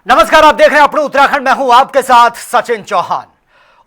नमस्कार, आप देख रहे हैं अपने उत्तराखंड में हूं आपके साथ सचिन चौहान।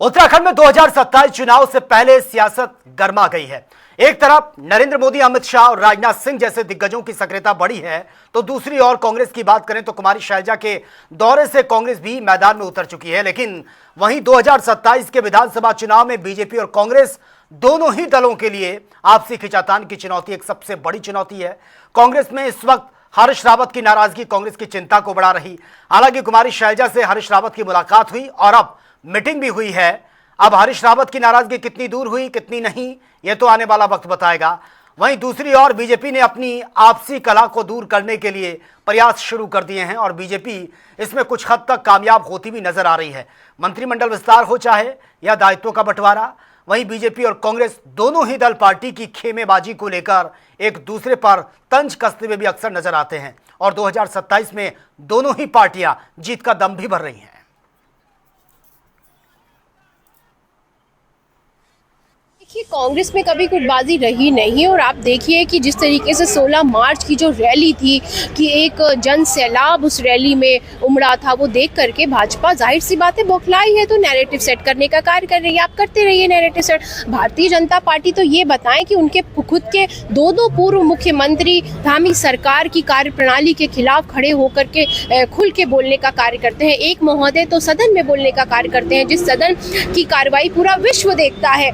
उत्तराखंड में 2027 चुनाव से पहले सियासत गर्मा गई है। एक तरफ नरेंद्र मोदी, अमित शाह और राजनाथ सिंह जैसे दिग्गजों की सक्रियता बढ़ी है, तो दूसरी ओर कांग्रेस की बात करें तो कुमारी शैलजा के दौरे से कांग्रेस भी मैदान में उतर चुकी है। लेकिन वहीं 2027 के विधानसभा चुनाव में बीजेपी और कांग्रेस दोनों ही दलों के लिए आपसी खींचातान की चुनौती एक सबसे बड़ी चुनौती है। कांग्रेस में इस वक्त हरीश रावत की नाराजगी कांग्रेस की चिंता को बढ़ा रही। हालांकि कुमारी शैलजा से हरीश रावत की मुलाकात हुई और अब मीटिंग भी हुई है। अब हरीश रावत की नाराजगी कितनी दूर हुई, कितनी नहीं, यह तो आने वाला वक्त बताएगा। वहीं दूसरी ओर बीजेपी ने अपनी आपसी कलह को दूर करने के लिए प्रयास शुरू कर दिए हैं और बीजेपी इसमें कुछ हद तक कामयाब होती भी नजर आ रही है। मंत्रिमंडल विस्तार हो चाहे या दायित्वों का बंटवारा, वहीं बीजेपी और कांग्रेस दोनों ही दल पार्टी की खेमेबाजी को लेकर एक दूसरे पर तंज कसते हुए भी अक्सर नजर आते हैं और 2027 में दोनों ही पार्टियां जीत का दम भी भर रही हैं। देखिए, कांग्रेस में कभी गुटबाजी रही नहीं और आप देखिए कि जिस तरीके से 16 मार्च की जो रैली थी कि एक जन सैलाब उस रैली में उमड़ा था, वो देख करके भाजपा जाहिर सी बात है बौखलाई है, तो नैरेटिव सेट करने का कार्य कर रही है। आप करते रहिए narrative set. Bharatiya Janata party तो ये बताएं कि उनके खुद के दो पूर्व मुख्यमंत्री धामी सरकार की कार्यप्रणाली के खिलाफ खड़े होकर के खुल के बोलने का कार्य करते हैं। एक महोदय तो सदन में बोलने का कार्य करते हैं, जिस सदन की कार्रवाई पूरा विश्व देखता है,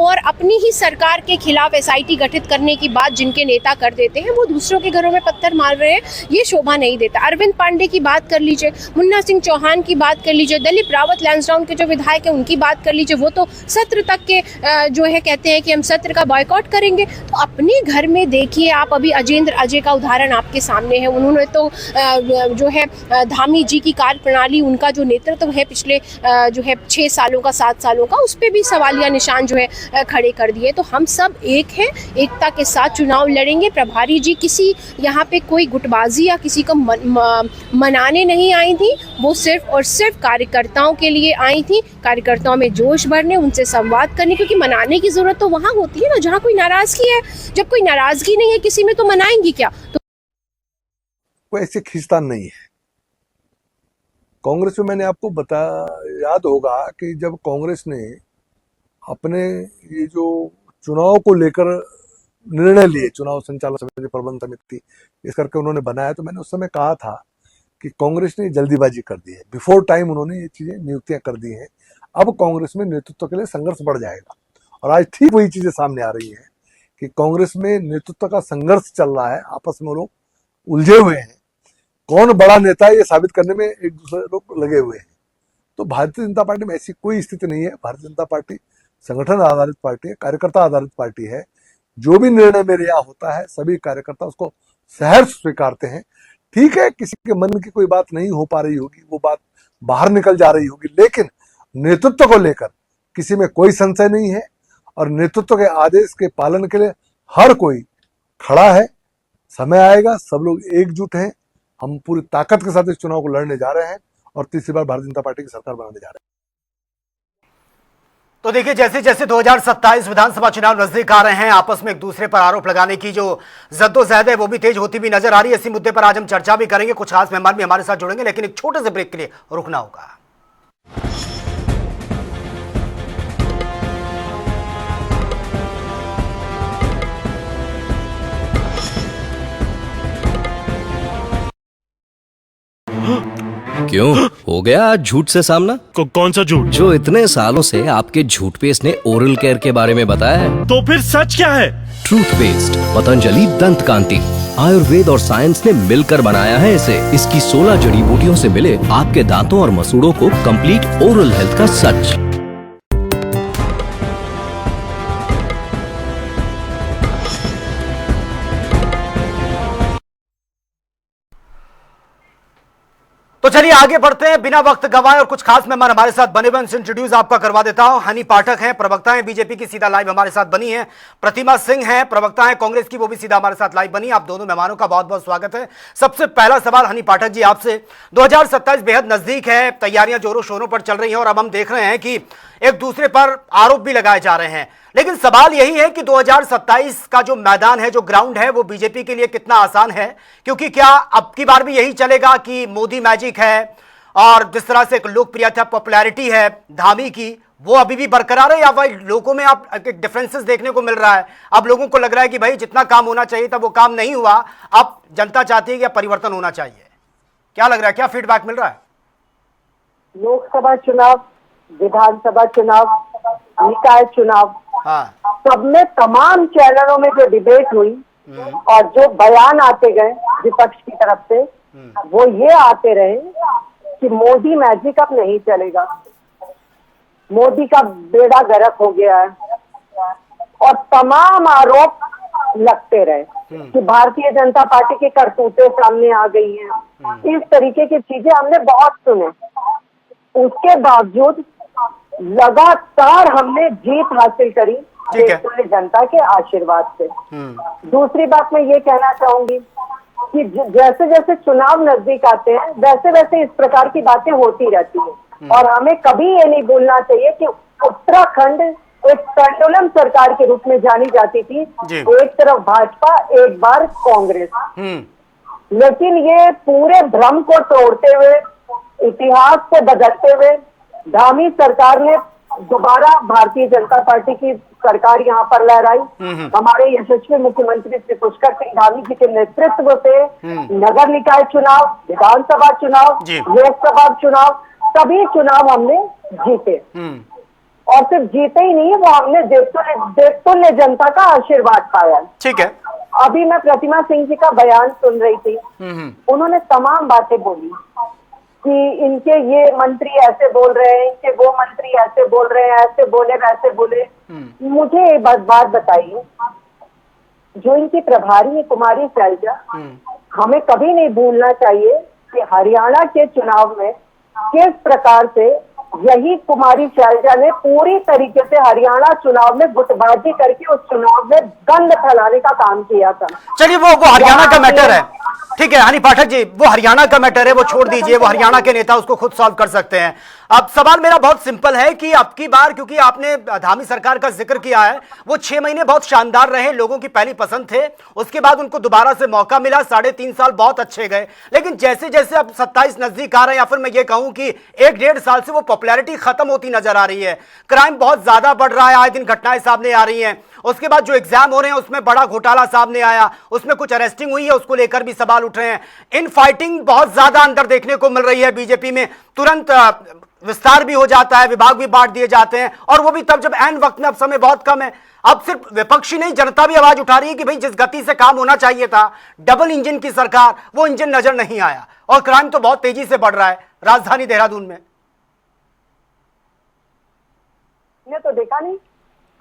और अपनी ही सरकार के खिलाफ एसआईटी गठित करने की बात जिनके नेता कर देते हैं, वो दूसरों के घरों में पत्थर मार रहे हैं। ये शोभा नहीं देता। अरविंद पांडे की बात कर लीजिए, मुन्ना सिंह चौहान की बात कर लीजिए, दिलीप रावत लैंसडाउन के जो विधायक हैं उनकी बात कर लीजिए, वो तो सत्र तक के जो है कहते हैं कि हम सत्र का बॉयकॉट करेंगे। तो अपने घर में देखिए आप, अभी अजेंद्र अजय का उदाहरण आपके सामने है। उन्होंने तो जो है धामी जी की कार्यप्रणाली, उनका जो नेतृत्व है पिछले जो है 6 सालों का 7 सालों का, उस पर भी सवालिया निशान जो है खड़े कर दिए। तो हम सब एक हैं, एकता के साथ चुनाव लड़ेंगे। प्रभारी जी किसी यहाँ पे कोई गुटबाजी या किसी को मनाने नहीं आई थी, वो सिर्फ और सिर्फ कार्यकर्ताओं के लिए आई थी, कार्यकर्ताओं में जोश भरने, उनसे संवाद करने, क्योंकि मनाने की जरूरत तो वहाँ होती है ना जहाँ कोई नाराजगी है। जब कोई नाराजगी नहीं है किसी में, तो मनाएंगी क्या? तो कोई ऐसे खींचतान नहीं है कांग्रेस में। मैंने आपको याद होगा कि जब कांग्रेस ने अपने ये जो चुनाव को लेकर निर्णय लिए, चुनाव संचालन समिति, प्रबंध समिति इस करके उन्होंने बनाया, तो मैंने उस समय कहा था कि कांग्रेस ने जल्दीबाजी कर दी है। बिफोर टाइम उन्होंने ये चीजें नियुक्तियां कर दी हैं। अब कांग्रेस में नेतृत्व के लिए संघर्ष बढ़ जाएगा और आज ठीक वही चीजें सामने आ रही है कि कांग्रेस में नेतृत्व का संघर्ष चल रहा है। आपस में लोग उलझे हुए हैं, कौन बड़ा नेता है ये साबित करने में एक दूसरे लोग लगे हुए हैं। तो भारतीय जनता पार्टी में ऐसी कोई स्थिति नहीं है। भारतीय जनता पार्टी संगठन आधारित पार्टी है, कार्यकर्ता आधारित पार्टी है। जो भी निर्णय मेरे यहाँ होता है सभी कार्यकर्ता उसको सहर्ष स्वीकारते हैं। ठीक है, किसी के मन की कोई बात नहीं हो पा रही होगी, वो बात बाहर निकल जा रही होगी, लेकिन नेतृत्व को लेकर किसी में कोई संशय नहीं है और नेतृत्व के आदेश के पालन के लिए हर कोई खड़ा है। समय आएगा, सब लोग एकजुट हैं। हम पूरी ताकत के साथ इस चुनाव को लड़ने जा रहे हैं और तीसरी बार भारतीय जनता पार्टी की सरकार बनाने जा रहे हैं। तो देखिए, जैसे जैसे 2027 विधानसभा चुनाव नजदीक आ रहे हैं, आपस में एक दूसरे पर आरोप लगाने की जो जद्दोजहद है वो भी तेज होती भी नजर आ रही है। इसी मुद्दे पर आज हम चर्चा भी करेंगे, कुछ खास मेहमान भी हमारे साथ जुड़ेंगे, लेकिन एक छोटे से ब्रेक के लिए रुकना होगा। क्यों, हो गया आज झूठ से सामना? कौन सा झूठ? जो इतने सालों से आपके झूठ पेस्ट ने ओरल केयर के बारे में बताया है। तो फिर सच क्या है? ट्रूथ पेस्ट पतंजलि दंत कांति, आयुर्वेद और साइंस ने मिलकर बनाया है इसे। इसकी 16 जड़ी बूटियों से मिले आपके दांतों और मसूड़ों को कंप्लीट ओरल हेल्थ का सच। तो चलिए आगे बढ़ते हैं बिना वक्त गवाए, और कुछ खास मेहमान हमारे साथ बने हुए, उनसे इंट्रोड्यूस आपका करवा देता हूं। हनी पाठक हैं, प्रवक्ता हैं बीजेपी की, सीधा लाइव हमारे साथ बनी है। प्रतिमा सिंह हैं, प्रवक्ता हैं कांग्रेस की, वो भी सीधा हमारे साथ लाइव बनी। आप दोनों मेहमानों का बहुत बहुत स्वागत है। सबसे पहला सवाल हनी पाठक जी आपसे, 2027 बेहद नजदीक है, तैयारियां जोरों शोरों पर चल रही हैं और अब हम देख रहे हैं कि एक दूसरे पर आरोप भी लगाए जा रहे हैं। लेकिन सवाल यही है कि 2027 का जो मैदान है, जो ग्राउंड है, वो बीजेपी के लिए कितना आसान है? क्योंकि क्या अब की बार भी यही चलेगा कि मोदी मैजिक नजदीक है और जिस तरह से एक लोकप्रियता पॉपुलैरिटी है धामी की, वो अभी भी बरकरार है या भाई लोगों में आप डिफरेंसेस देखने को मिल रहा है? अब लोगों को लग रहा है कि भाई जितना काम होना चाहिए था वो काम नहीं हुआ, अब जनता चाहती है कि परिवर्तन होना चाहिए। क्या लग रहा है, क्या फीडबैक मिल रहा है? लोकसभा चुनाव, विधानसभा चुनाव, निकाय चुनाव, हाँ, सब में तमाम चैनलों में जो डिबेट हुई और जो बयान आते गए विपक्ष की तरफ से, वो ये आते रहे कि मोदी मैजिक अब नहीं चलेगा, मोदी का बेड़ा गर्क हो गया है, और तमाम आरोप लगते रहे कि भारतीय जनता पार्टी की करतूतें सामने आ गई हैं। इस तरीके की चीजें हमने बहुत सुने। उसके बावजूद लगातार हमने जीत हासिल करी देश जनता के आशीर्वाद से। दूसरी बात मैं ये कहना चाहूंगी कि जैसे जैसे चुनाव नजदीक आते हैं वैसे वैसे इस प्रकार की बातें होती रहती हैं, और हमें कभी ये नहीं भूलना चाहिए कि उत्तराखंड एक पेंडुलम सरकार के रूप में जानी जाती थी, एक तरफ भाजपा, एक बार कांग्रेस। लेकिन ये पूरे भ्रम को तोड़ते हुए, इतिहास को बदलते हुए, धामी सरकार ने दोबारा भारतीय जनता पार्टी की सरकार यहाँ पर लहराई। हमारे यशस्वी मुख्यमंत्री श्री पुष्कर सिंह धामी जी के नेतृत्व से नगर निकाय चुनाव, विधानसभा चुनाव, लोकसभा चुनाव, सभी चुनाव हमने जीते। और सिर्फ जीते ही नहीं, वो हमने देवतुल्य जनता का आशीर्वाद पाया। ठीक है। अभी मैं प्रतिमा सिंह जी का बयान सुन रही थी, उन्होंने तमाम बातें बोली कि इनके ये मंत्री ऐसे बोल रहे हैं, इनके वो मंत्री ऐसे बोल रहे हैं, ऐसे बोले वैसे बोले। मुझे एक बात बताइए, जो इनकी प्रभारी है कुमारी शैलजा, हमें कभी नहीं भूलना चाहिए कि हरियाणा के चुनाव में किस प्रकार से यही कुमारी शैलजा ने पूरी तरीके से हरियाणा चुनाव में गुटबाजी करके उस चुनाव में गंद फैलाने का काम किया था। चलिए वो हरियाणा का मैटर है, ठीक है हनी पाठक जी, वो हरियाणा का मैटर है, वो छोड़ दीजिए, वो हरियाणा के नेता उसको खुद सॉल्व कर सकते हैं। अब सवाल मेरा बहुत सिंपल है कि अब की बार, क्योंकि आपने धामी सरकार का जिक्र किया है, वो 6 महीने बहुत शानदार रहे, लोगों की पहली पसंद थे, उसके बाद उनको दोबारा से मौका मिला, 3.5 साल बहुत अच्छे गए। लेकिन जैसे जैसे अब 27 नजदीक आ रहे हैं, या फिर मैं ये कहूं कि 1-1.5 साल से वो पॉपुलैरिटी खत्म होती नजर आ रही है, क्राइम बहुत ज्यादा बढ़ रहा है, आए दिन घटनाएं सामने आ रही हैं। उसके बाद जो एग्जाम हो रहे हैं उसमें बड़ा घोटाला सामने आया, उसमें कुछ अरेस्टिंग हुई है, उसको लेकर भी सवाल उठ रहे हैं। इन फाइटिंग बहुत ज्यादा अंदर देखने को मिल रही है बीजेपी में, तुरंत विस्तार भी हो जाता है, विभाग भी बांट दिए जाते हैं, और वो भी तब जब एन वक्त में, अब समय बहुत कम है। अब सिर्फ विपक्षी नहीं, जनता भी आवाज उठा रही है कि भाई जिस गति से काम होना चाहिए था, डबल इंजन की सरकार, वो इंजन नजर नहीं आया, और क्राइम तो बहुत तेजी से बढ़ रहा है राजधानी देहरादून में। तो देखा नहीं,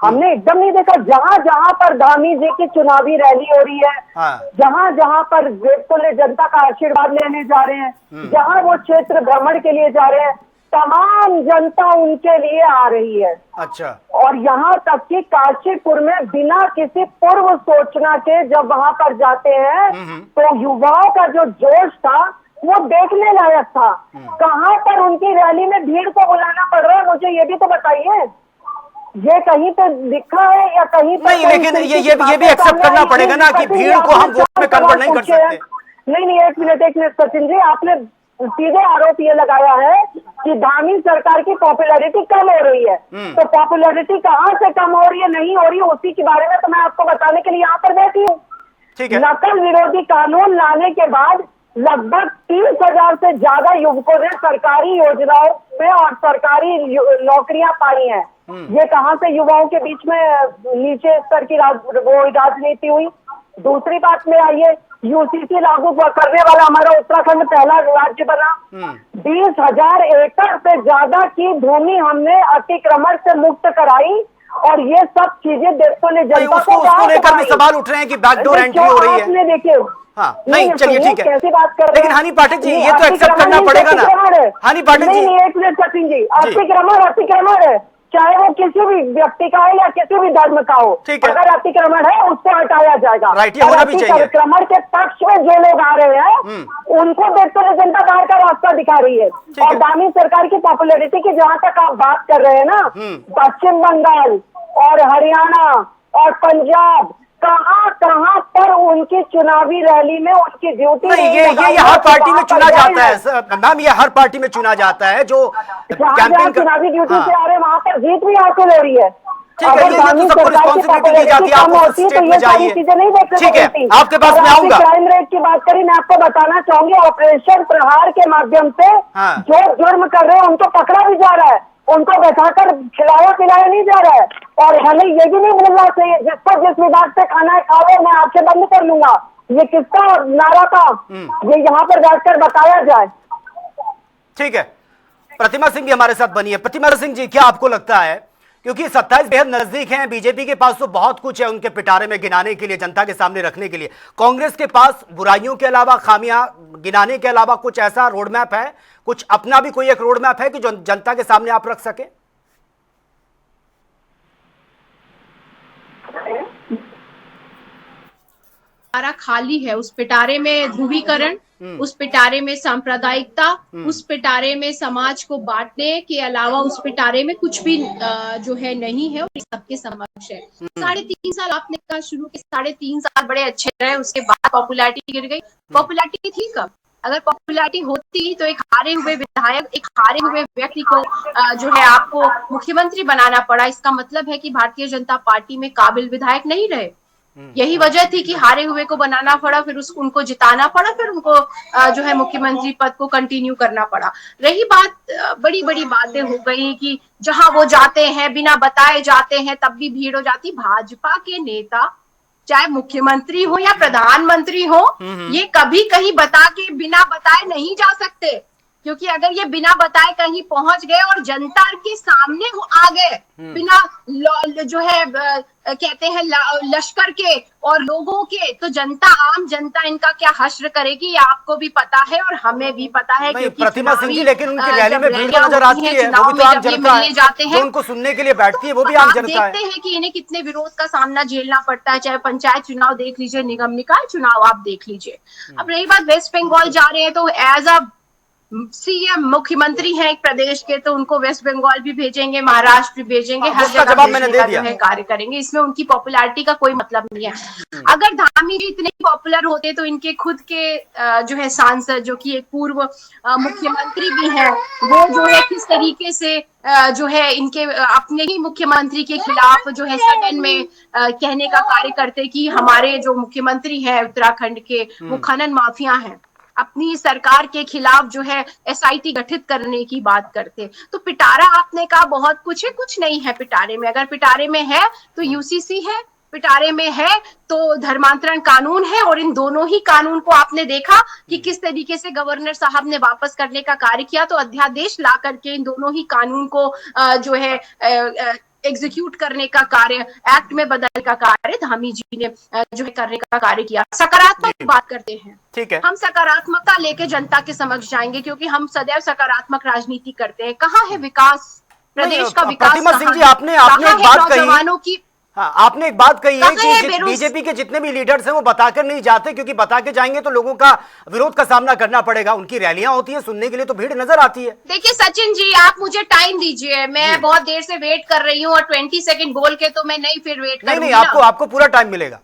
हमने एकदम नहीं देखा। जहां जहां पर धामी जी की चुनावी रैली हो रही है, जहां जहां पर देवतुल्य जनता का आशीर्वाद लेने जा रहे हैं, जहां वो क्षेत्र भ्रमण के लिए जा रहे हैं, तमाम जनता उनके लिए आ रही है। अच्छा। और यहाँ तक कि काशीपुर में बिना किसी पूर्व सूचना के जब वहां पर जाते हैं तो युवाओं का जो जोश था वो देखने लायक था। कहाँ पर उनकी रैली में भीड़ को बुलाना पड़ रहा है, मुझे ये भी तो बताइए। ये कहीं पे लिखा है या कहीं पे नहीं, लेकिन ये भी एक्सेप्ट करना पड़ेगा ना कि भीड़ को हम वोट में कन्वर्ट नहीं कर सकते। नहीं, एक मिनट सचिन जी, आपने सीधे आरोप ये लगाया है कि धामी सरकार की पॉपुलैरिटी कम हो रही है। तो पॉपुलैरिटी कहाँ से कम हो रही है, नहीं हो रही है, उसी के बारे में तो मैं आपको बताने के लिए यहाँ पर बैठी हूँ। नकल विरोधी कानून लाने के बाद लगभग 30,000 से ज्यादा युवकों ने सरकारी योजनाओं में और सरकारी नौकरियां पाई हैं। ये कहां से युवाओं के बीच में नीचे स्तर की राजनीति हुई। दूसरी बात में आइए, यूसीसी लागू करने वाला हमारा उत्तराखंड पहला राज्य बना। 20,000 एकड़ से ज्यादा की भूमि हमने अतिक्रमण से मुक्त कराई, और ये सब चीजें देवतुल्य जनता को लेकर भी सवाल उठ रहे हैं कि बैकडोर एंट्री हो रही है। आपने देखिए, हाँ, नहीं चलिए ठीक है, कैसी बात कर रहे हैं। लेकिन हनी पाठक जी ये तो एक्सेप्ट करना पड़ेगा ना। हनी पाठक जी, नहीं, एक मिनट सचिन जी, अतिक्रमण है, चाहे वो किसी भी व्यक्ति का हो या किसी भी धर्म का हो, अगर अतिक्रमण है उसको हटाया जाएगा। अतिक्रमण के पक्ष में जो लोग आ रहे हैं उनको देवतुल्य जनता बाहर का रास्ता दिखा रही है। और धामी सरकार की पॉपुलैरिटी की जहां तक आप बात कर रहे हैं ना, पश्चिम बंगाल और हरियाणा और पंजाब, कहाँ कहाँ पर उनकी चुनावी रैली में उनकी ड्यूटी नहीं, ये हर पार्टी में चुना जाता है मैम, ये हर पार्टी में चुना जाता है जो कैंपेन चुनावी ड्यूटी से आ रहे वहां पर जीत भी हासिल हो रही है। ठीक है, ये तो सबको रिस्पॉन्सिबिलिटी दी जाती है, आप उस स्टेट में जाइए। चीजें नहीं देखने को ठीक है, मिलती। आपके पास मैं आऊंगा। क्राइम रेट की बात करी, मैं आपको बताना चाहूंगी ऑपरेशन प्रहार के माध्यम से हाँ। जो जुर्म कर रहे हैं उनको पकड़ा भी जा रहा है, उनको बैठाकर खिलाया पिलाया नहीं जा रहा है। और हमें ये भी नहीं भूलना चाहिए जिसको जिस विभाग से खाना है खाओ, मैं आंखें बंद कर लूंगा, ये किसका नारा था, ये यहाँ पर बैठकर बताया जाए। ठीक है, प्रतिमा सिंह भी हमारे साथ बनी है। प्रतिमा सिंह जी, क्या आपको लगता है, क्योंकि 27 बेहद नजदीक हैं, बीजेपी के पास तो बहुत कुछ है उनके पिटारे में गिनाने के लिए, जनता के सामने रखने के लिए, कांग्रेस के पास बुराइयों के अलावा, खामियां गिनाने के अलावा कुछ ऐसा रोड मैप है, कुछ अपना भी कोई एक रोड मैप है कि जो जनता के सामने आप रख सके? पिटारा खाली है, उस पिटारे में ध्रुवीकरण, उस पिटारे में सांप्रदायिकता, उस पिटारे में समाज को बांटने के अलावा उस पिटारे में कुछ भी जो है नहीं है, और सबके समक्ष है। 3.5 साल आपने कहा शुरू के 3.5 साल बड़े अच्छे रहे, उसके बाद पॉपुलैरिटी गिर गई। पॉपुलैरिटी थी कब? अगर पॉपुलैरिटी होती तो एक हारे हुए विधायक, एक हारे हुए व्यक्ति को जो है आपको मुख्यमंत्री बनाना पड़ा, इसका मतलब है कि भारतीय जनता पार्टी में काबिल विधायक नहीं रहे। यही वजह थी कि हारे हुए को बनाना पड़ा, फिर उनको जिताना पड़ा, फिर उनको जो है मुख्यमंत्री पद को कंटिन्यू करना पड़ा। रही बात बड़ी बड़ी बातें हो गई कि जहां वो जाते हैं बिना बताए जाते हैं तब भी भीड़ हो जाती। भाजपा के नेता चाहे मुख्यमंत्री हो या प्रधानमंत्री हो, ये कभी कहीं बता के बिना बताए नहीं जा सकते, क्योंकि अगर ये बिना बताए कहीं पहुंच गए और जनता के सामने आ गए बिना जो है कहते हैं लश्कर के और लोगों के, तो जनता, आम जनता इनका क्या हश्र करेगी, ये आपको भी पता है और हमें भी पता है। क्योंकि प्रतिमा सिंह जी, लेकिन उनकी रैली में भीड़ नजर आती है, वो भी तो आम जनता है, जाते हैं उनको सुनने के लिए बैठती है, वो भी आम जनता है। देखते हैं कि इन्हें कितने विरोध का सामना झेलना पड़ता है, चाहे पंचायत चुनाव देख लीजिए, निगम निकाय चुनाव आप देख लीजिए। अब रही बात वेस्ट बंगाल जा रहे हैं, तो एज अ सीएम मुख्यमंत्री हैं एक प्रदेश के, तो उनको वेस्ट बंगाल भी भेजेंगे, महाराष्ट्र भी भेजेंगे, हर जगह भेजने का कार्य करेंगे। इसमें उनकी पॉपुलैरिटी का कोई मतलब नहीं है। अगर धामी जी इतने पॉपुलर होते तो इनके खुद के जो है सांसद, जो कि एक पूर्व मुख्यमंत्री भी हैं, वो जो है किस तरीके से जो है इनके अपने ही मुख्यमंत्री के खिलाफ जो है सदन में कहने का कार्य करते कि हमारे जो मुख्यमंत्री हैं उत्तराखंड के, वो खनन माफिया हैं, अपनी सरकार के खिलाफ जो है एसआईटी गठित करने की बात करते। तो पिटारा आपने कहा बहुत कुछ है, कुछ नहीं है पिटारे में। अगर पिटारे में है तो यूसीसी है, पिटारे में है तो धर्मांतरण कानून है, और इन दोनों ही कानून को आपने देखा कि किस तरीके से गवर्नर साहब ने वापस करने का कार्य किया। तो अध्यादेश ला करके इन दोनों ही कानून को जो है एग्जीक्यूट करने का कार्य, एक्ट में बदलने का कार्य धामी जी ने जो है करने का कार्य किया। सकारात्मक बात करते हैं, ठीक है, हम सकारात्मकता लेके जनता के समक्ष जाएंगे, क्योंकि हम सदैव सकारात्मक राजनीति करते हैं। कहाँ है विकास, प्रदेश का विकास? प्रतिमा सिंह जी, आपने एक बात कही, नौजवानों की, हाँ, आपने एक बात कही है कि बीजेपी के जितने भी लीडर्स हैं वो बताकर नहीं जाते, क्योंकि बता के जाएंगे तो लोगों का विरोध का सामना करना पड़ेगा। उनकी रैलियां होती हैं, सुनने के लिए तो भीड़ नजर आती है। देखिए सचिन जी, आप मुझे टाइम दीजिए, मैं बहुत देर से वेट कर रही हूँ, और 20 सेकंड बोल के तो मैं नहीं फिर वेट करूंगी। नहीं, आपको पूरा टाइम मिलेगा।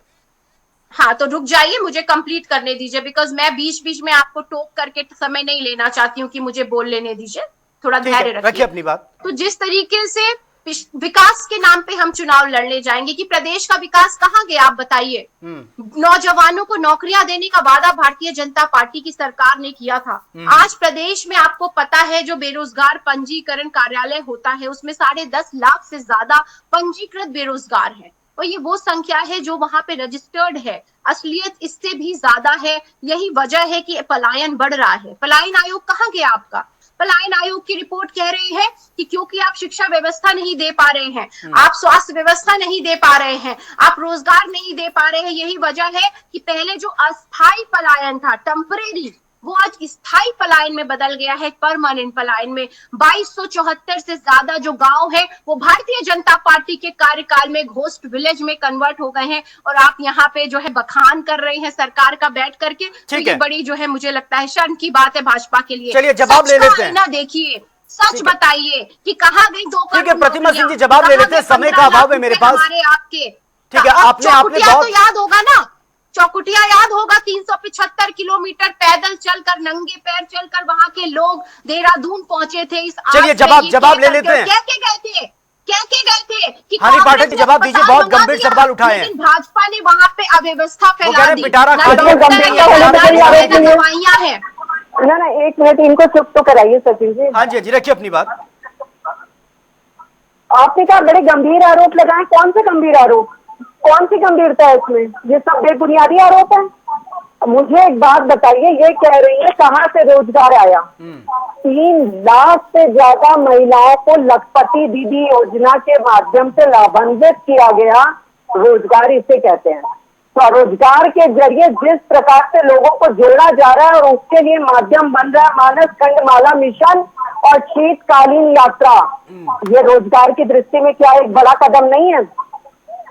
हाँ, तो रुक जाइए, मुझे कंप्लीट करने दीजिए, बिकॉज मैं बीच बीच में आपको टोक करके समय नहीं लेना चाहती हूँ, कि मुझे बोल लेने दीजिए, थोड़ा धैर्य रखिए अपनी बात। तो जिस तरीके से विकास के नाम पे हम चुनाव लड़ने जाएंगे, कि प्रदेश का विकास कहाँ गया आप बताइए। नौजवानों को नौकरियां देने का वादा भारतीय जनता पार्टी की सरकार ने किया था। आज प्रदेश में आपको पता है जो बेरोजगार पंजीकरण कार्यालय होता है, उसमें 10.5 लाख से ज्यादा पंजीकृत बेरोजगार है, और ये वो संख्या है जो वहां पे रजिस्टर्ड है। असलियत इससे भी ज्यादा है। यही वजह है कि पलायन बढ़ रहा है। पलायन आयोग कहाँ गया आपका? पलायन आयोग की रिपोर्ट कह रही है कि क्योंकि आप शिक्षा व्यवस्था नहीं दे पा रहे हैं, आप स्वास्थ्य व्यवस्था नहीं दे पा रहे हैं, आप रोजगार नहीं दे पा रहे हैं, यही वजह है कि पहले जो अस्थायी पलायन था, टेम्परेरी, वो आज स्थायी पलायन में बदल गया है, परमानेंट पलायन में। 2274 से ज्यादा जो गांव है वो भारतीय जनता पार्टी के कार्यकाल में घोस्ट विलेज में कन्वर्ट हो गए हैं, और आप यहाँ पे जो है बखान कर रहे हैं सरकार का बैठ करके। तो ये बड़ी जो है मुझे लगता है शर्म की बात है भाजपा के लिए। चलिए जवाब ले लेते हैं ना, देखिए सच बताइए कि कहाँ गई 2 करोड़। ठीक है प्रतिमा सिंह जी, जवाब ले लेते हैं, समय का अभाव है मेरे पास। हमारे आपके ठीक है, आपने चौकुटिया बहुत तो याद होगा ना, चौकुटिया याद होगा, 375 किलोमीटर पैदल चलकर, नंगे पैर चलकर वहां के लोग देहरादून पहुंचे थे। इस चलिए, जवाब ले लेते हैं। कह के गए थे कि हनी पाठक जी जवाब दीजिए, बहुत गंभीर सवाल उठाए हैं। लेकिन भाजपा ने वहां पे अव्यवस्था फैला दी। पिटारा खा दवाइयां हैं। ना एक मिनट, इनको चुप तो कराइए सचिन जी। हाँ जी रखिए अपनी बात। आपने कहा बड़े गंभीर आरोप लगाए, कौन से गंभीर आरोप, कौन सी गंभीरता है इसमें? ये सब बेबुनियादी आरोप है। मुझे एक बात बताइए, ये कह रही है कहाँ से रोजगार आया? 3 लाख से ज्यादा महिलाओं को लखपति दीदी योजना के माध्यम से लाभान्वित किया गया। रोजगार इसे कहते हैं। स्वरोजगार के जरिए जिस प्रकार से लोगों को जोड़ा जा रहा है और उसके लिए माध्यम बन रहा है मानस खंडमाला मिशन और शीतकालीन यात्रा, ये रोजगार की दृष्टि में क्या एक बड़ा कदम नहीं है?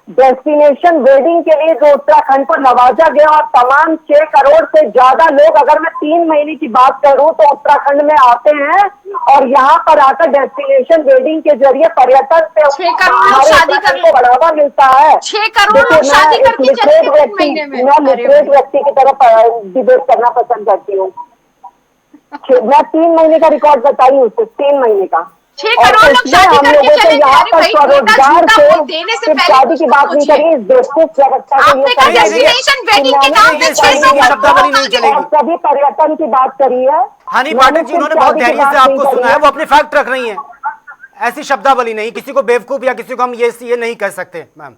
डेस्टिनेशन वेडिंग के लिए जो उत्तराखंड को नवाजा गया और तमाम 6 करोड़ से ज्यादा लोग, अगर मैं 3 महीने की बात करूं तो उत्तराखंड में आते हैं और यहाँ पर आकर डेस्टिनेशन वेडिंग के जरिए पर्यटन से 6 करोड़ लोग शादी कर को बढ़ावा मिलता है। 6 करोड़ लोग शादी करके चले गए 3 महीने में। मैं लिटरेट व्यक्ति की तरफ डिबेट करना पसंद करती हूँ। मैं 3 महीने का रिकॉर्ड बताई हूँ, 3 महीने का। 6 करोड़ लोग शादी करके चले गए। यहाँ पर स्वरोजगार से देने से सिर्फ पहले शादी की बात नहीं करी, इस बेवकूफ व्यवस्था को आपने कहा डेस्टिनेशन वेडिंग के नाम पे 600 शब्दावली नहीं चलेगी। सभी पर्यटन की बात करी है। हनी पाठक जी उन्होंने बहुत धैर्य से आपको सुना है, वो अपने फैक्ट रख रही हैं, ऐसी शब्दावली नहीं। किसी को बेवकूफ या किसी को हम ये नहीं कह सकते मैम।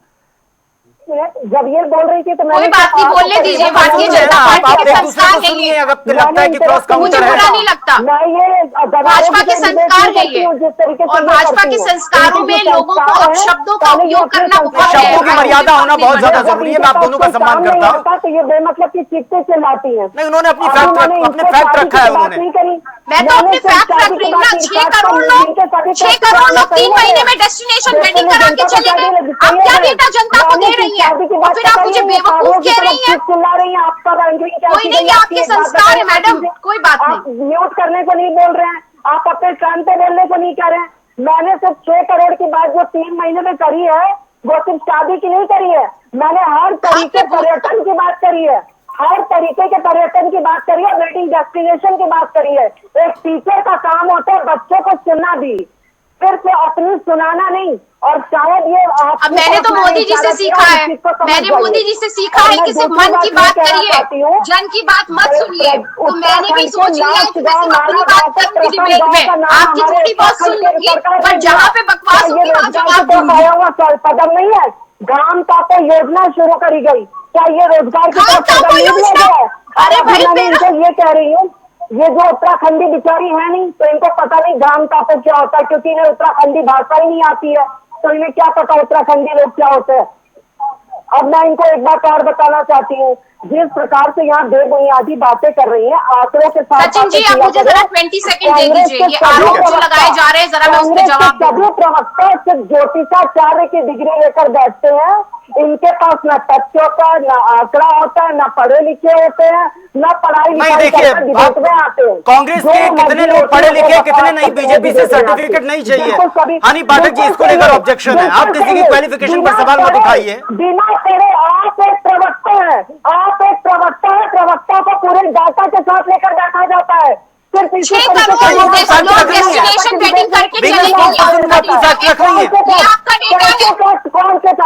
जब ये बोल रही थी तो कोई बात नहीं, बोलने दीजिए। भारतीय जनता पार्टी के संस्कार है ये। अगर लगता है कि क्रॉस मुझे काउंटर है, बुरा नहीं लगता। भाजपा के संस्कार है ये, और भाजपा के संस्कारों में लोगों को अपशब्दों का उपयोग करना बहुत है। शब्दों की मर्यादा होना बहुत ज्यादा जरूरी है। मैं आप दोनों का सम्मान करता हूँ। तो ये बेमतलब की चिट्ठी चिल्लाती है। नहीं, उन्होंने अपने फैक्ट रखा है उन्होंने। मैं तो अपने फैक्ट रख रही हूँ ना। 6 करोड़ लोग 3 महीने में डेस्टिनेशन वेडिंग करा के चले गए। अब क्या डेटा जनता को दे रही है और फिर आप मुझे बेवकूफ कह रही हैं? चिल्ला रही हैं। आपका रैंकिंग कोई नहीं, आपके संस्कार है मैडम, कोई बात नहीं। म्यूट करने को नहीं बोल रहे हैं, आप अपने कान पे बोलने को नहीं कह रहे हैं। मैंने सिर्फ 6 करोड़ की बात जो 3 महीने में करी है वो सिर्फ शादी की नहीं करी है। मैंने हर तरीके पर्यटन की बात करी है, हर तरीके के पर्यटन की बात करी है, वेडिंग डेस्टिनेशन की बात करी है। एक टीचर का काम होता है बच्चों को सुनना भी, सिर्फ अपनी सुनाना नहीं। और शायद ये अब मैंने तो मोदी जी से सीखा है, मैंने मोदी जी से सीखा है कि सिर्फ मन की बात करिए, जन की बात मत सुनिए। तो मैंने भी सोच लिया कि मैं सिर्फ अपनी बात करूंगी डिबेट में, आपकी थोड़ी बहुत सुन लूंगी, पर जहाँ पे बकवास होगी वहाँ जवाब दूंगी। कदम नहीं है। गांव तापो योजना शुरू करी गई, क्या ये रोजगार की तरफ कदम नहीं लिया गया है? अरे भाई मैं इनको ये कह रही हूँ, ये जो उत्तराखंडी बिचारी है नहीं, तो इनको पता नहीं गांव तापो क्या होता है, क्योंकि इन्हें उत्तराखंडी भाषा ही नहीं आती है, तो इन्हें क्या पता उत्तराखंडी लोग क्या होते हैं। अब मैं इनको एक बात और बताना चाहती हूँ, जिस प्रकार से यहाँ बेबुनियादी बातें कर रही हैं, आंकड़ों के साथ। सचिन जी, आप मुझे जरा 20 सेकंड दे दीजिए। ये आरोप जो लगाए जा रहे हैं, जरा मैं उसके जवाब दूं। सभी प्रवक्ता सिर्फ ज्योतिषाचार्य की डिग्री लेकर बैठते हैं। इनके पास न तथ्य होता है, न आंकड़ा होता है, न पढ़े लिखे होते हैं, न पढ़ाई लिखाई करके डिबेट में आते हैं। कांग्रेस के कितने लोग पढ़े लिखे, कितने नहीं, बीजेपी से सर्टिफिकेट नहीं चाहिए। हनी पाठक जी, इसको लेकर ऑब्जेक्शन है। आप किसी की क्वालिफिकेशन पर सवाल मत उठाइए। बिना तेरे आप एक प्रवक्ता है, आप एक प्रवक्ता है, प्रवक्ता को पूरे डाटा के साथ लेकर बैठा जाता है। सिर्फ 6 करोड़ लोग डेस्टिनेशन वेडिंग करके चले गए। ये आपका डेटा है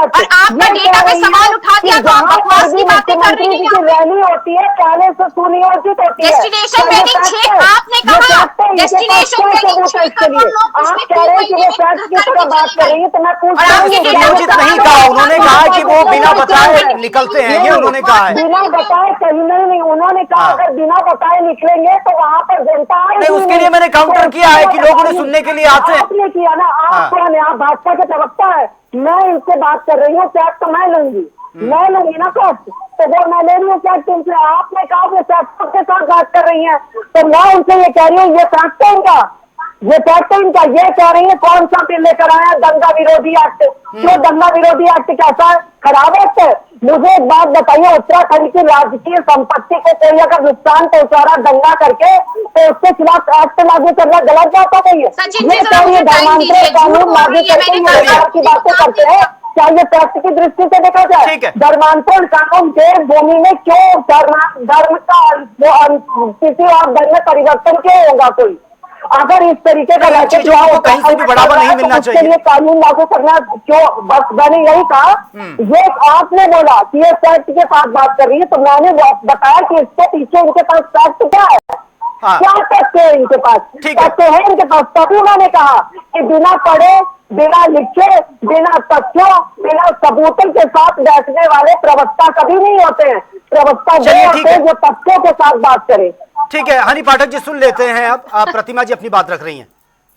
और आपका डेटा पे सवाल उठा दिया तो आप बकवास की बातें कर रही हैं। रैली होती है, पहले से सुनियोजित होती है। डेस्टिनेशन वेडिंग 6, आपने कहा डेस्टिनेशन वेडिंग 6 करोड़ लोग उसमें 3 महीने में करके बात कर रही है, तो मैं पूछ रही हूँ। सुनियोजित नहीं कहा उन्होंने, कहा कि वो बिना बताए निकलते हैं, ये उन्होंने कहा है। बिना बताए कहीं नहीं, उन्होंने कहा अगर बिना बताए निकलेंगे तो वहाँ पर जनता नहीं, उसके लिए मैंने काउंटर किया है कि लोग उन्हें सुनने के लिए आते हैं। आपने किया ना, आप कौन है? आप भाजपा के प्रवक्ता है। मैं इनसे बात कर रही हूँ, फैक्ट तो मैं लूंगी, मैं लूंगी ना फैक्ट, तो वो मैं ले रही हूँ फैक्ट इनसे। आपने कहा वो फैक्टों के साथ बात कर रही है, तो मैं उनसे ये कह रही हूँ, ये फैक्ट है इनका, ये फैक्ट है इनका। ये कह रही है कौन सा बिल लेकर आया, दंगा विरोधी एक्ट। क्यों दंगा विरोधी एक्ट कैसा है? खराब एक्ट है। मुझे एक बात बताइए, उत्तराखंड की राजकीय संपत्ति को कोई अगर नुकसान पहुंचा रहा दंगा करके, तो उसके खिलाफ एक्ट लागू करना गलत बात हो गई है। ये कह रही है धर्मांतरण कानून लागू करके की बातें करते हैं, क्या ये फैक्ट की दृष्टि से देखा ठीक जाए? है। धर्मांतरण कानून देव भूमि में क्यों धर्म का किसी और धर्म में परिवर्तन क्यों होगा कोई? अगर इस तरीके का इन चीजों को कहीं से भी बढ़ावा नहीं मिलना उसके चाहिए। लिए कानून लागू करना क्यों? बस मैंने यही कहा, ये आपने बोला कि ये फैक्ट के साथ बात कर रही है, तो मैंने बताया कि इसके पीछे इनके पास फैक्ट क्या है। हाँ। क्या तथ्य है इनके पास? ठीक है। तथ्य है इनके पास, तभी मैंने कहा कि बिना पढ़े, बिना लिखे, बिना तथ्यों, बिना सबूतों के साथ बैठने वाले प्रवक्ता कभी नहीं होते हैं। प्रवक्ता वो चलिए, ठीक होते हैं है। जो तथ्यों के साथ बात करें। ठीक है, हनी पाठक जी सुन लेते हैं। अब आप प्रतिमा जी अपनी बात रख रही हैं।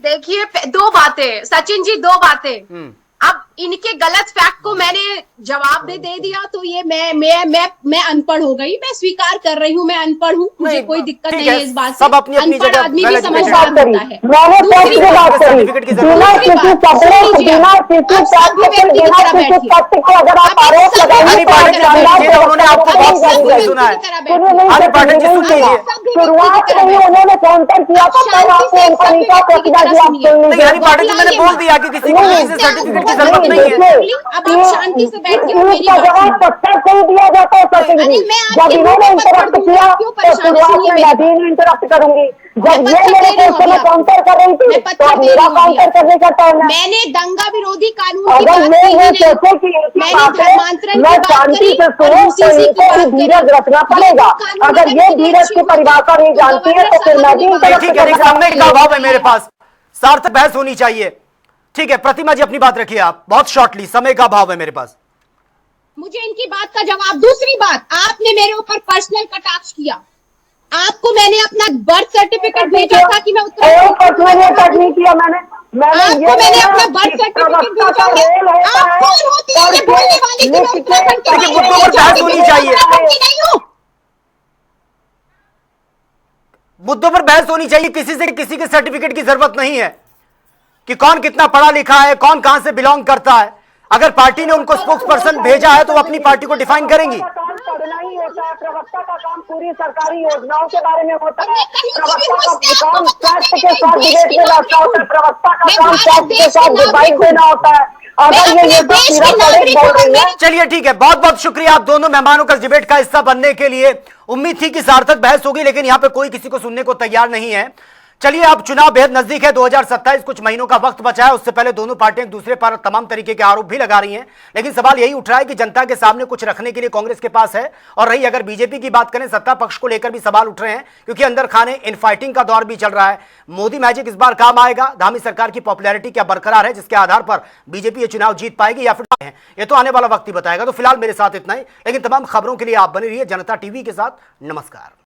देखिए, दो बातें सचिन जी, दो बातें। अब इनके गलत फैक्ट को मैंने जवाब दे दिया, तो ये मैं अनपढ़ हो गई। मैं स्वीकार कर रही हूँ, मैं अनपढ़ हूँ, मुझे नहीं, कोई दिक्कत ठीक नहीं है, है इस बात से। सब अपनी अपनी अनपढ़ जगह आदमी भी well educated समझदार बात करी, होता है। मैंने दूसरी फैक्ट की बात करी। सर्टिफिकेट की जरूरत बिना नहीं है। किसी सबूत, बिना किसी फैक्ट, बिना किसी तथ्य को अगर आप आरोप लगाएंगे हनी तो आप पाठक जी शानदार सुनिए, उन्होंने आपको प्रवक्ता बहुत नहीं सही करेंगे। सुना है। सुनिए, नहीं हनी पाठक जी नहीं सुन किया। लीजिए। शुरुआत में ही उन्होंने काउंटर किया था, तब आपने उनको नहीं कहा प्रतिभा जी आप सुन नहीं, लीजिए। हनी पाठक जी मैंने बोल दिया कि किसी को किसी सर्टिफिकेट की जरूरत नहीं है। अब आप शांति से बैठ के मेरी इसका बात जवाब सुनिए। सत्तर से ही दिया जाता है सचिन अरे जी। मैं जब आपके मुंह इन्होंने पे पत्थर इंटरप्ट दूंगी, किया आप क्यों तो परेशान है? शुरुआत सुनिए में मेरी मैं भी इंटरप्ट करूंगी। जब मैं ये पत्थर मेरे दे रही हूँ क्वेश्चन में अभी काउंटर कर रही थी मैं तो पत्थर अब दे मेरा रही हूँ काउंटर अभी करने का टर्न है। मैंने दंगा विरोधी कानून अगर की बात ये की ही नहीं। सोचे कि इनकी मैंने बातें धर्मांतरण मैं की बात शांति करी से और सुनूं तो UCC की इनको भी बात धीरज करी। रखना ये पड़ेगा। दो कानून अगर ये इतने धीरज अच्छे की होते परिभाषा नहीं तो जानती है गवर्नर तो फिर साहब मैं भी ने इंटरप्ट ठीक है, करना समय का चाहूंगी। अभाव है मेरे पास, सार्थक बहस होनी चाहिए। ठीक है, प्रतिमा जी अपनी बात रखिए आप बहुत शॉर्टली, समय का अभाव है मेरे पास। मुझे इनकी बात का जवाब। दूसरी बात, आपने मेरे ऊपर पर्सनल कटाक्ष किया। आपको मैंने अपना बर्थ सर्टिफिकेट भेजा था कि मैं पर्सनली अटैक नहीं किया मैंने। आपको मैंने अपना बर्थ सर्टिफिकेट भेजा है। आप कौन होती है ये बोलने वाली कि मैं उत्तराखंड के देखिए, बारे में मुद्दों पर बहस होनी चाहिए। उत्तराखंड की नहीं हूँ। मुद्दों पर बहस होनी चाहिए। किसी से किसी के सर्टिफिकेट की जरूरत नहीं है कि कौन कितना पढ़ा लिखा है, कौन कहां से बिलोंग करता है। अगर पार्टी ने उनको स्पोक्स पर्सन भेजा है तो वो अपनी पार्टी को डिफाइन करेंगी। पढ़ना ही होता है। प्रवक्ता का काम पूरी सरकारी योजनाओं के बारे में होता है। प्रवक्ता का काम फैक्ट के साथ डिबेट में बैठना होता है। प्रवक्ता का काम फैक्ट के साथ डिवाइड देना होता है। अगर ये सब सीधा पड़े बोल रही है। चलिए ठीक है, बहुत बहुत शुक्रिया आप दोनों मेहमानों का डिबेट का हिस्सा बनने के लिए। उम्मीद थी कि सार्थक बहस होगी, लेकिन यहां पे कोई किसी को सुनने को तैयार नहीं है। चलिए, अब चुनाव बेहद नजदीक है, 2027 कुछ महीनों का वक्त बचा है। उससे पहले दोनों पार्टियां एक दूसरे पर तमाम तरीके के आरोप भी लगा रही हैं, लेकिन सवाल यही उठ रहा है कि जनता के सामने कुछ रखने के लिए कांग्रेस के पास है। और रही अगर बीजेपी की बात करें, सत्ता पक्ष को लेकर भी सवाल उठ रहे हैं, क्योंकि अंदर खाने इनफाइटिंग का दौर भी चल रहा है। मोदी मैजिक इस बार काम आएगा? धामी सरकार की पॉपुलैरिटी क्या बरकरार है जिसके आधार पर बीजेपी ये चुनाव जीत पाएगी या फिर ये तो आने वाला वक्त ही बताएगा। तो फिलहाल मेरे साथ इतना ही, लेकिन तमाम खबरों के लिए आप बने रहिए जनता टीवी के साथ। नमस्कार।